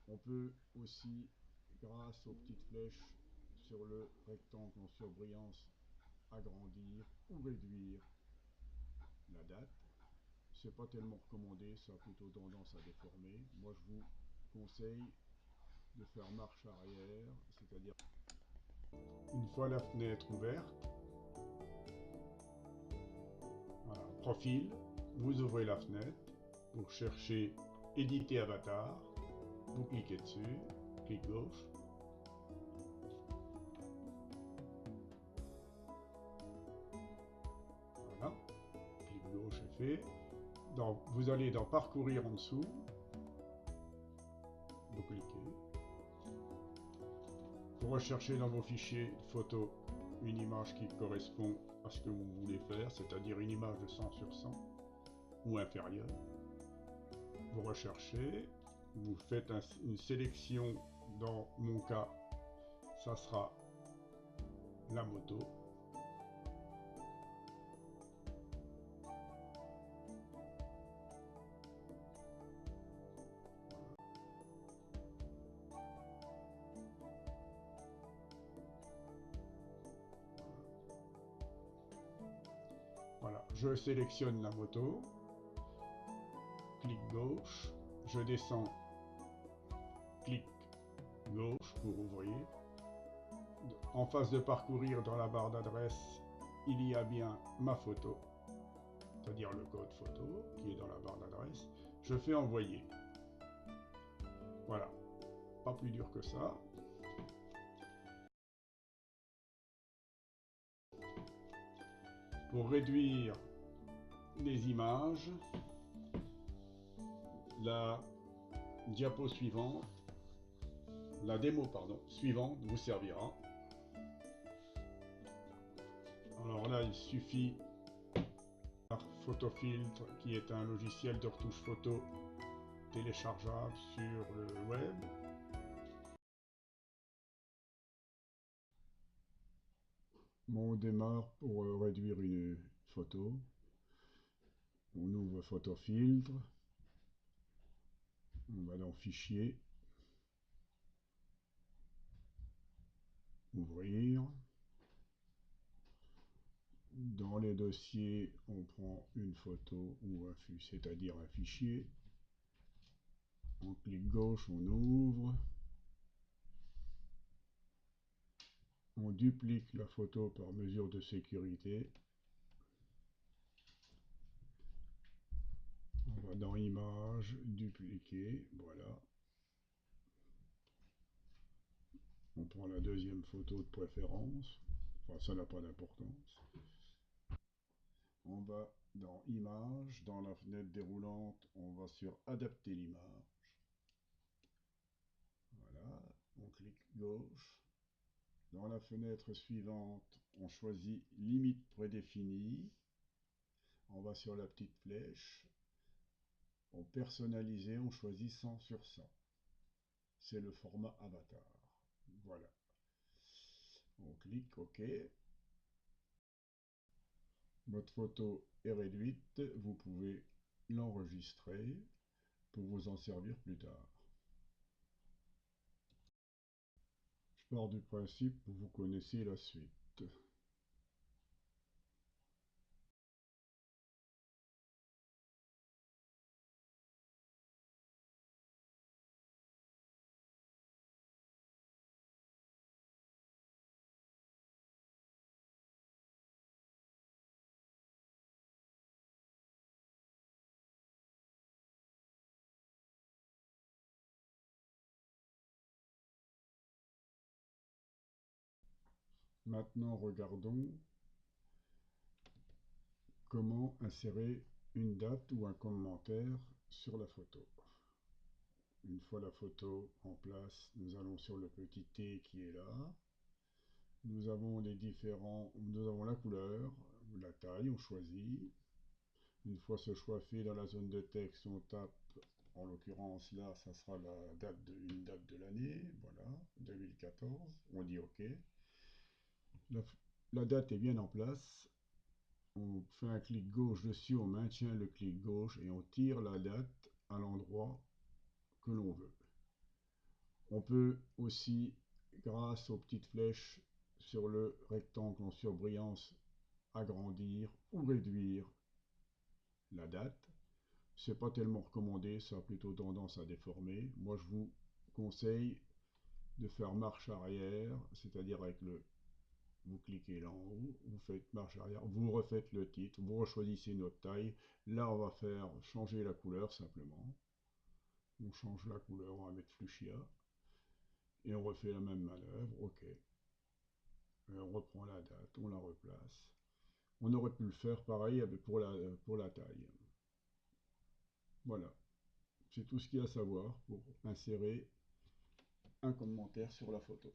On peut aussi, grâce aux petites flèches sur le rectangle en surbrillance, agrandir ou réduire la date. C'est pas tellement recommandé, ça a plutôt tendance à déformer. Moi, je vous conseille de faire marche arrière, c'est-à-dire une fois la fenêtre ouverte, voilà, profil, vous ouvrez la fenêtre pour chercher éditer avatar, vous cliquez dessus, clic gauche, voilà, clic gauche est fait. Vous allez dans parcourir en dessous, vous cliquez, vous recherchez dans vos fichiers photos une image qui correspond à ce que vous voulez faire, c'est-à-dire une image de 100 sur 100 ou inférieure. Vous recherchez, vous faites une sélection, dans mon cas, ça sera la moto. Voilà, je sélectionne la moto, clic gauche, je descends, clic gauche pour ouvrir. En face de parcourir, dans la barre d'adresse, il y a bien ma photo, c'est-à-dire le code photo qui est dans la barre d'adresse. Je fais envoyer. Voilà, pas plus dur que ça. Pour réduire les images, la diapo suivante, la démo pardon, suivante vous servira. Alors là, il suffit Photofiltre, qui est un logiciel de retouche photo téléchargeable sur le web. Bon, on démarre pour réduire une photo. On ouvre Photofiltre. On va dans Fichier, Ouvrir. Dans les dossiers, on prend une photo ou c'est-à-dire un fichier. On clique gauche, on ouvre. On duplique la photo par mesure de sécurité. On va dans Images, dupliquer, voilà. On prend la deuxième photo de préférence. Enfin, ça n'a pas d'importance. On va dans Images, dans la fenêtre déroulante, on va sur Adapter l'image. Voilà, on clique gauche. Dans la fenêtre suivante, on choisit Limite prédéfinie. On va sur la petite flèche. On personnalise, on choisit 100 sur 100. C'est le format avatar. Voilà. On clique OK. Votre photo est réduite. Vous pouvez l'enregistrer pour vous en servir plus tard. Je pars du principe que vous connaissez la suite. Maintenant, regardons comment insérer une date ou un commentaire sur la photo. Une fois la photo en place, nous allons sur le petit T qui est là. Nous avons la couleur, la taille, on choisit. Une fois ce choix fait, dans la zone de texte, on tape, en l'occurrence là, ça sera une date de l'année, voilà, 2014. On dit OK. La, la date est bien en place. On fait un clic gauche dessus, on maintient le clic gauche et on tire la date à l'endroit que l'on veut. On peut aussi, grâce aux petites flèches sur le rectangle en surbrillance, agrandir ou réduire la date. C'est pas tellement recommandé, ça a plutôt tendance à déformer. Moi, je vous conseille de faire marche arrière, c'est-à-dire avec le vous cliquez là en haut, vous faites marche arrière, vous refaites le titre, vous rechoisissez notre taille. Là, on va faire changer la couleur simplement. On change la couleur, on va mettre fuchsia. Et on refait la même manœuvre, ok. Et on reprend la date, on la replace. On aurait pu le faire pareil pour la taille. Voilà, c'est tout ce qu'il y a à savoir pour insérer un commentaire sur la photo.